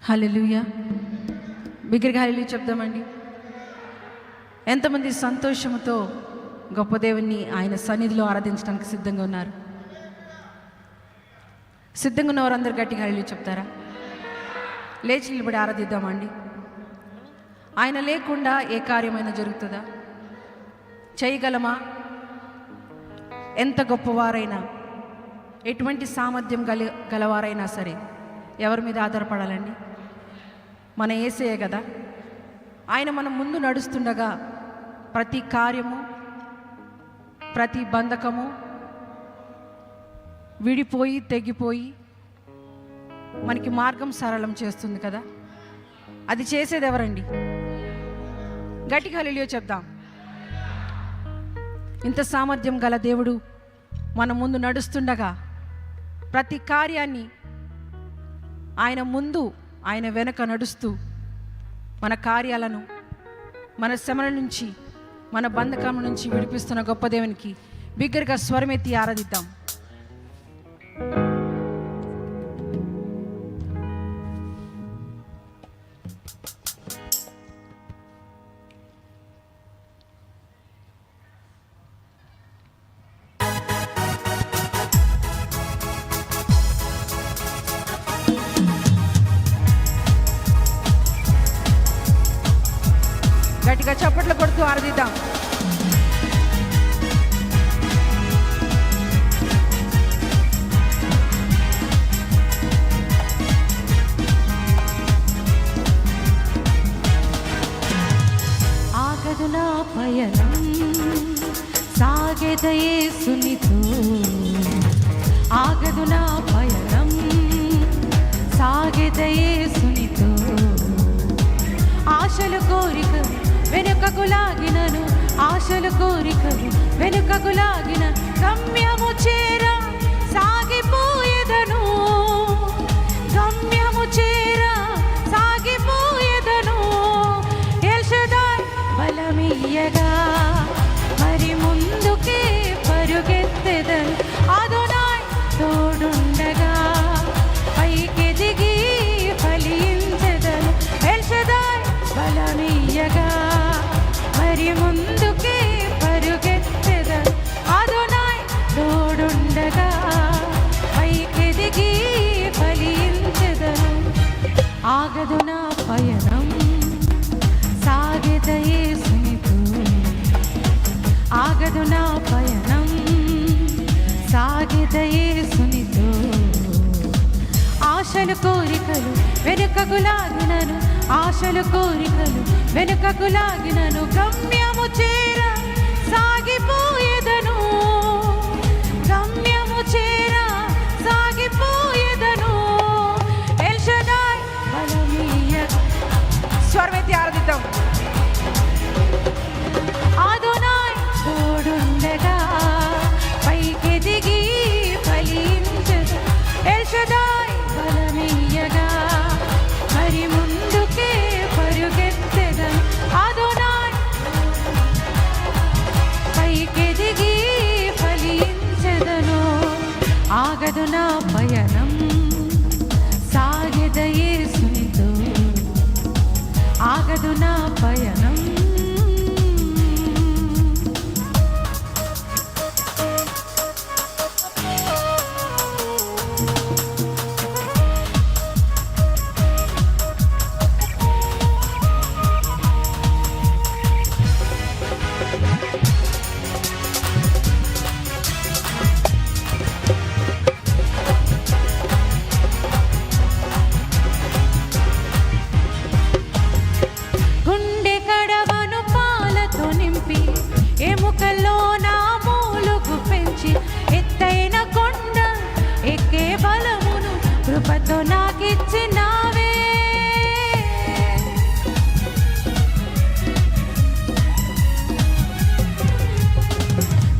హల్లెలూయా. బిగ్గరగా హల్లెలూయా చెప్దామండి. ఎంతమంది సంతోషంతో గొప్ప దేవుణ్ణి ఆయన సన్నిధిలో ఆరాధించడానికి సిద్ధంగా ఉన్నారు? సిద్ధంగా ఉన్న వారందరూ గట్టిగా హల్లెలూయా చెప్తారా? లేచి నిలబడి ఆరాధిద్దామండి. ఆయన లేకుండా ఏ కార్యమైనా జరుగుతుందా? చేయగలమా? ఎంత గొప్పవారైనా, ఎటువంటి సామర్థ్యం గలవారైనా సరే ఎవరి మీద ఆధారపడాలండి? మన యేసయ్య కదా. ఆయన మనం ముందు నడుస్తుండగా ప్రతి కార్యము, ప్రతి బంధకము విడిపోయి తెగిపోయి మనకి మార్గం సరళం చేస్తుంది కదా. అది చేసేది ఎవరండి? గట్టిగా హల్లెలూయా చెప్దాం. ఇంత సామర్థ్యం గల దేవుడు మన ముందు నడుస్తుండగా ప్రతి కార్యాన్ని ఆయన ముందు, ఆయన వెనక నడుస్తూ మన కార్యాలను, మన శ్రమల నుంచి, మన బంధకం నుంచి విడిపిస్తున్న గొప్ప దేవునికి బిగ్గరగా స్వరమెత్తి ఆరాధిద్దాం. గట్టిగా చప్పట్లు కొడుతూ ఆరాధిద్దాం. ఆగదు నా పయనం సాగెద యేసునితో, ఆగదు నా పయనం సాగెద యేసునితో. ఆశలు కోరికలు వెనుకకు లాగినను, ఆశలు కోరికలు వెనుకకు లాగిన గమ్యము చేర సాగిపోయేదను, గమ్యము చేర సాగిపోయేదను. ఎల్ షదాయ్ బలమియ్యగా మరి ముందుకే పరుగెత్తెదను, అదోనాయ్ తోడుండగా పైకెదిగి ఫలించెదను. ఎల్ షదాయ్ బలమియ్యగా మరి ముందుకే పరుగెత్తెదను, అదోనాయ్ తోడుండగా పైకెదిగి ఫలించెదను. ఆగదు నా పయనం సాగెద యేసునితో, ఆగదు నా పయనం సాగెద యేసునితో. ఆశలు కోరికలు వెనుకకు లాగినను, ఆశలు కోరికలు వెనుకకు లాగినను గమ్యము చేర సాగిపోయేదను, గమ్యము చేర సాగిపోయేదను. ఎల్ షదాయ్ బలమియ్యగా స్వరమెత్తి ఆరాధిద్దాం. అదోనాయ్ తోడుండగా పైకెదిగి ఫలించెదను. ఎల్ షదాయ్ బలమియ్యగా మరి ముందుకే పరుగెత్తెదను, అదోనాయ్ పైకెదిగి ఫలించెదను. ఆగదు నా పయనం సాగెద యేసునితో, ఆగదు నా పయనం. గుండె కడవను పాలతో నింపి ఎముకల్లో నా మూలుగు పెంచి ఎత్తైన కొండ ఎక్కే బలమును కృపతో నాకిచ్చినావే.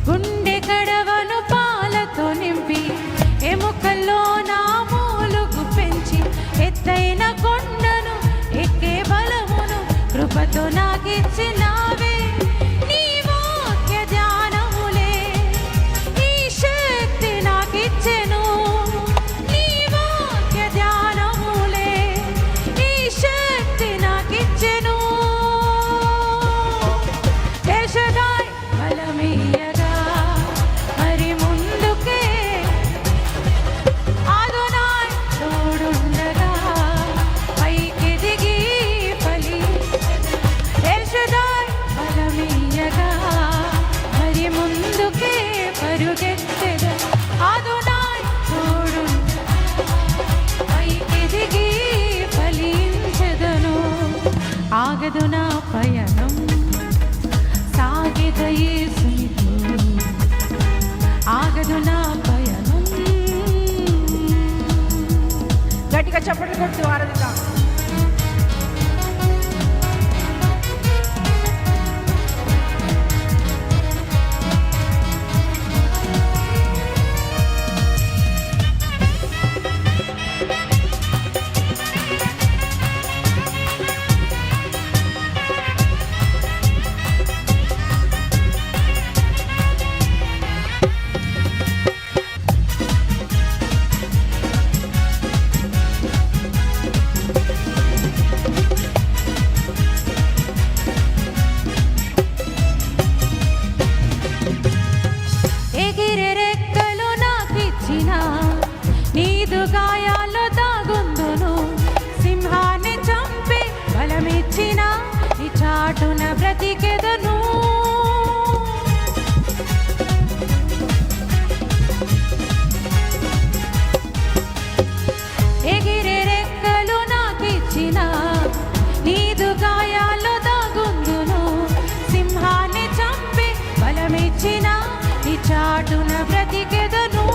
గుండె కడవను పాలతో నింపి ఎముకల్లో నా మూలుగు పెంచి ఎత్తైన కొండను ఎక్కే బలమును కృపతో నాకిచ్చినావే. నీ వాక్య ధ్యానములే ఈ శక్తి నాకిచ్చెను, నీ వాక్య ధ్యానములే గట్టిగా చప్పట్లు కొడుతూ ఆరాధిద్దాం. నీదు గాయాల్లో దాగుందును, సింహాన్ని చంపి బలమిచ్చిన నీ చాటున బ్రతికెదను. ఎగిరే రెక్కలు నాకిచ్చిన నీదు గాయాల్లో దాగుందును, సింహాన్ని చంపి బలమిచ్చిన నీ చాటున బ్రతికెదను.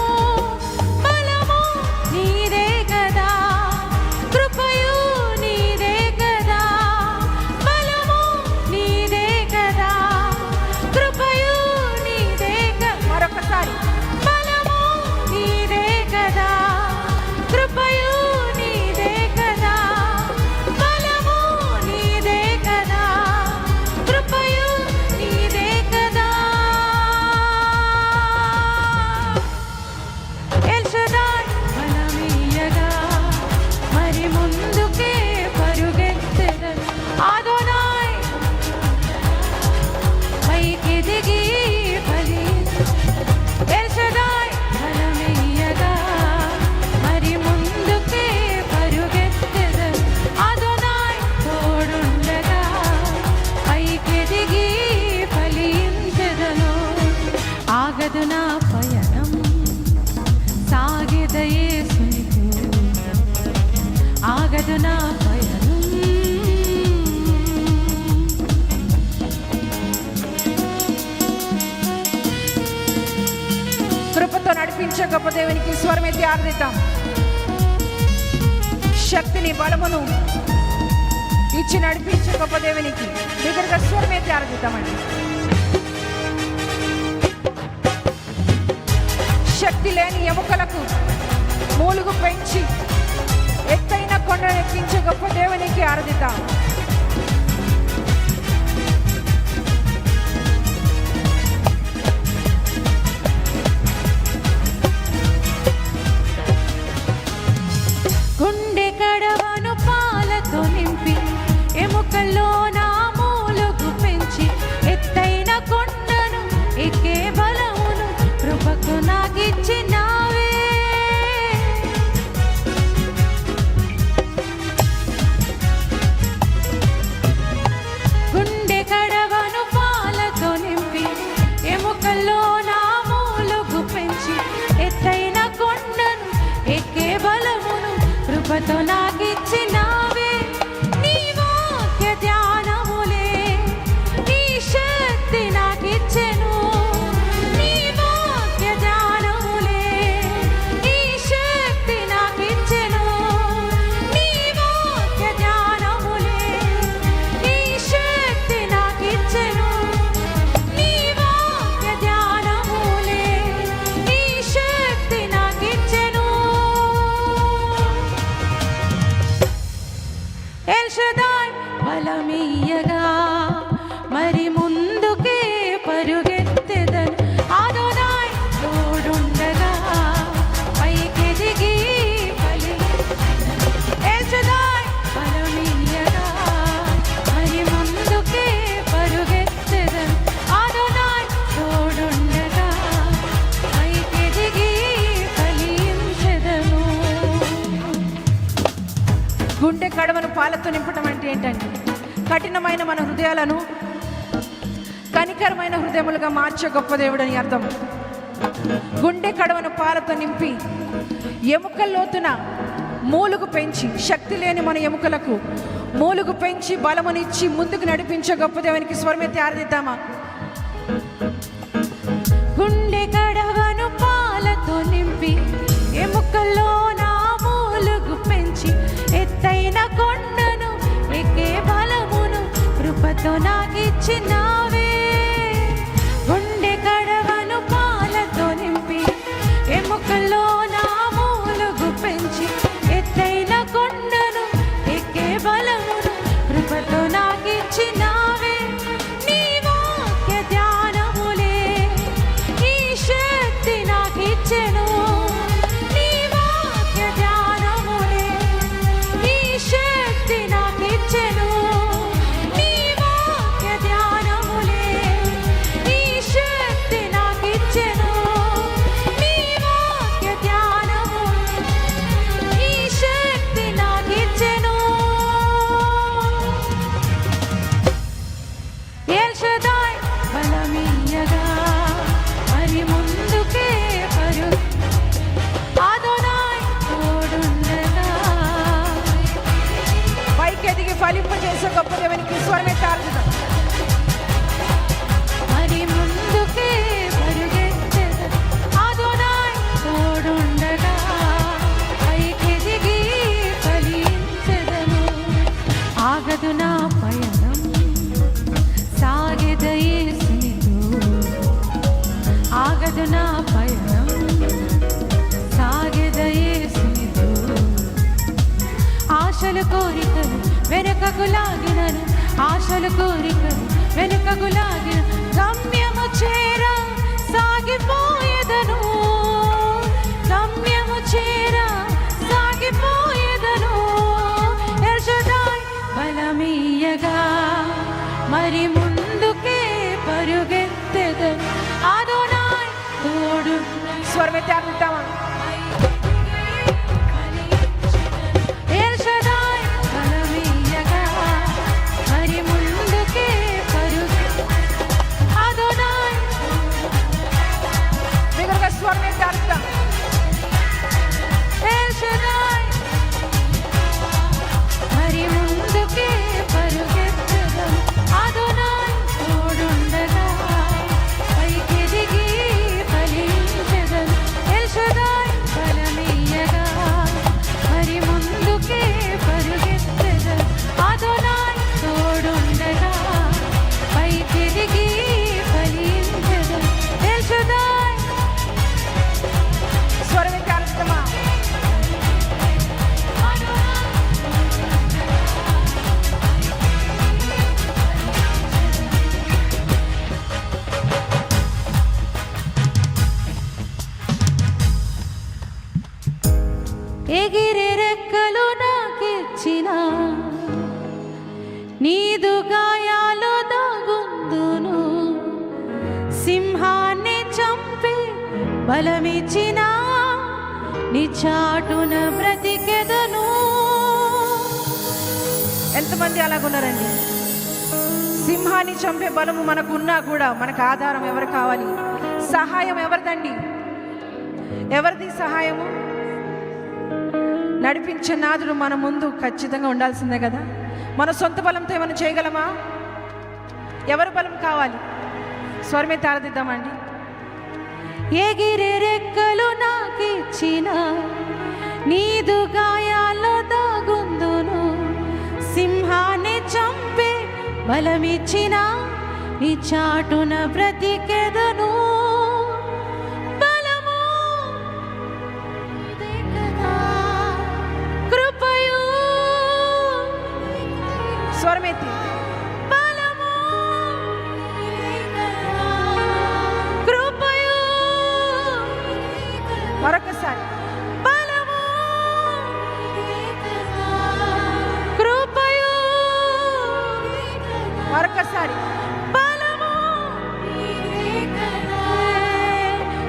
ఆగదు నా పయనం సాగెదయేసునితో, ఆగదు నా పయనం. కృపతో నడిపించే గొప్ప దేవునికి స్వరమెత్తి ఆరాధిద్దాం. శక్తిని బలమును ఇచ్చి నడిపించే గొప్ప దేవునికి దగ్గరగా స్వరమెత్తి ఆరాధిద్దామండి. శక్తి లేని ఎముకలకు మూలుగు పెంచి ఎత్తైన కొండను ఎక్కించే గొప్ప దేవునికి ఆరాధిద్దాం. గుండె కడవను పాలతో నింపి ఎముకల్లో నా మూలుగు పెంచి ఎత్తైన కొండను ఎక్కే బలమును కృపకు నాకిచ్చినావే. గుండె కడవను పాలతో నింపి ఎముకల్లో నా మూలుగు పెంచి ఎత్తైన కొండను ఎక్కే బలమును కృపతో నాకిచ్చినావే. నీ వాక్య ధ్యానములే నీ శక్తి నాకిచ్చెను. బలమీయగా మరి ముందుకే పరుగెత్తెదను. అదోనాయ్ తోడుండగా పైకెదిగి పలి ఎల్షదాయ్ బలమీయగా మరి ముందుకే పరుగెత్తెదను. అదోనాయ్ తోడుండగా పైకెదిగి ఫలించెదను. గుండె కడవను పాలతో నింపటం అంటే ఏంటంటే కఠినమైన మన హృదయాలను కనికరమైన హృదయములుగా మార్చే గొప్ప దేవుడు అని అర్థం. గుండె కడవను పాలతో నింపి ఎముకల్లోతున మూలుగు పెంచి శక్తి లేని మన ఎముకలకు మూలుగు పెంచి బలమునిచ్చి ముందుకు నడిపించే గొప్ప దేవునికి స్వరమెత్తి ఆరాధిద్దామా. గుండె కడవను పాలతో నింపి ఎముకల్లో నా మూలుగు పెంచి కృపతో నాకిచ్చినావే. గుండె కడవను పాలతో నింపి ఎముకల్లో నా మూలుగు పెంచి ఎత్తైన కొండను ఎక్కే బలమును కృపతో నాకిచ్చినావే. నీ వాక్య ధ్యానములే ఈ శక్తి నాకిచ్చెను. నీ వాక్య ధ్యానములే ఈ శక్తి నాకిచ్చెను. నీ వాక్య ధ్యానములే ఈ శక్తి నాకిచ్చెను. నీ వాక్య ధ్యానము ఈ శక్తి నాకిచ్చెను. ఎల్ షదాయ్ బలమీయగా మరి ముందుకే పరుగు. అదోనాయ్ తోడుండగా పైకి ఎదిగి ఫలింపజేసే గొప్ప దేవునికి స్వరమే తారుదాం. మరి ముందుకే పరుగెత్తెదను. అదోనాయ్ తోడుండగా పైకెదిగి ఫలించెదను. ఆగదు నా పయనం సాగెద యేసునితో. ఆగదు నా పయనం సాగెద యేసునితో. ఆశలు కోరికలు వెనుకకు లాగినను. ఆశలు కోరికలు వెనుకకు లాగిన గమ్యము చేర సాగిపోయేదను. గమ్యము చేర సాగిపోయేదను. ఎల్ షదాయ్ బలమీయగా మరి ముందుకే పరుగెత్తెదను. అదోనాయ్ తోడు స్వరమే తారుదామా. ఎల్ షదాయ్ బలమీయగా మరి ముందుకే పరుగు. అదోనాయ్ బిగ్గరగా స్వరమే తారుదాం. ఎల్ షదాయ్ మరి ముందుకే పరుగెత్తెదను. అదోనాయ్ తోడుండగా పైకెదిగి ఫలించెదను. ఎల్ షదాయ్ బలమీయగా మరి ముందుకే పరుగెత్తెదను. అదోనాయ్ తోడుండగా పైకెదిగి ఫలించెదను. ఎల్ షదాయ్ స్వరమే తారుదామా. ఎగిరే రెక్కలు నాకిచ్చిన నీదు గాయాలు దాగుందును. సింహాన్ని చంపి బలమిచ్చిన నీ చాటున బ్రతికెదను. ఎంతమంది అలాగున్నారండి? సింహాన్ని చంపే బలము మనకు ఉన్నా కూడా మనకు ఆధారం ఎవరు కావాలి? సహాయం ఎవరిదండి? ఎవరిది సహాయము? నడిపించే నాదుడు మన ముందు ఖచ్చితంగా ఉండాల్సిందే కదా. మన సొంత బలంతో ఏమైనా చేయగలమా? ఎవరి బలం కావాలి? స్వరమే తారదిద్దామండి. ఎగిరే రెక్కలు నాకిచ్చిన నీదు గాయాల్లో దాగుందును. సింహాన్ని చంపే బలమిచ్చిన నీ చాటున బ్రతికెదను. బలము నీదే కదా, కృపయు స్వరమెత్తి బలము నీదే కదా, కృపయు మరొకసారి బలము నీదే కదా, కృపయు మరొకసారి బలము నీదే కదా,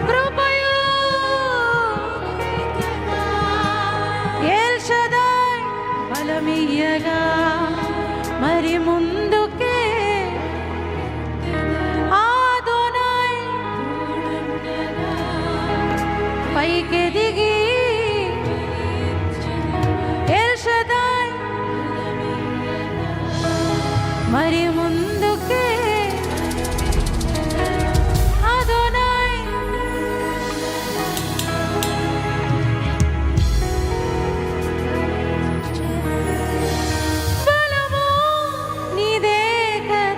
కృపయు నీదే కదా. ఎల్ షదాయ్ బలమియ్యగా మరి ముందుకే అదోనాయ్ పైకెదిగి ఎల్ షదాయ్ మరి ముందుకే అదోనాయ్ బలము నీదే కదా,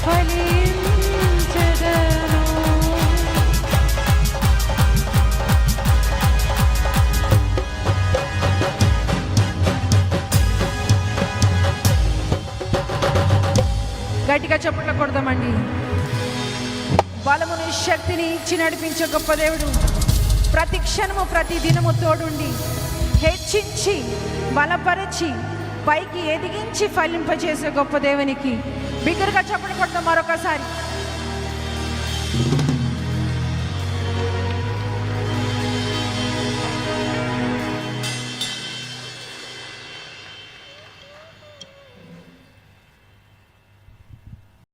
ఫలించెదను. గట్టిగా చప్పట్లు కొడదామండి. బలముని శక్తిని ఇచ్చి నడిపించే గొప్ప దేవుడు, ప్రతి క్షణము ప్రతి దినము తోడుండి హెచ్చించి బలపరిచి పైకి ఎదిగించి ఫలింపజేసే గొప్ప దేవునికి బిగ్గరగా చప్పట్లు కొడదాం మరొకసారి.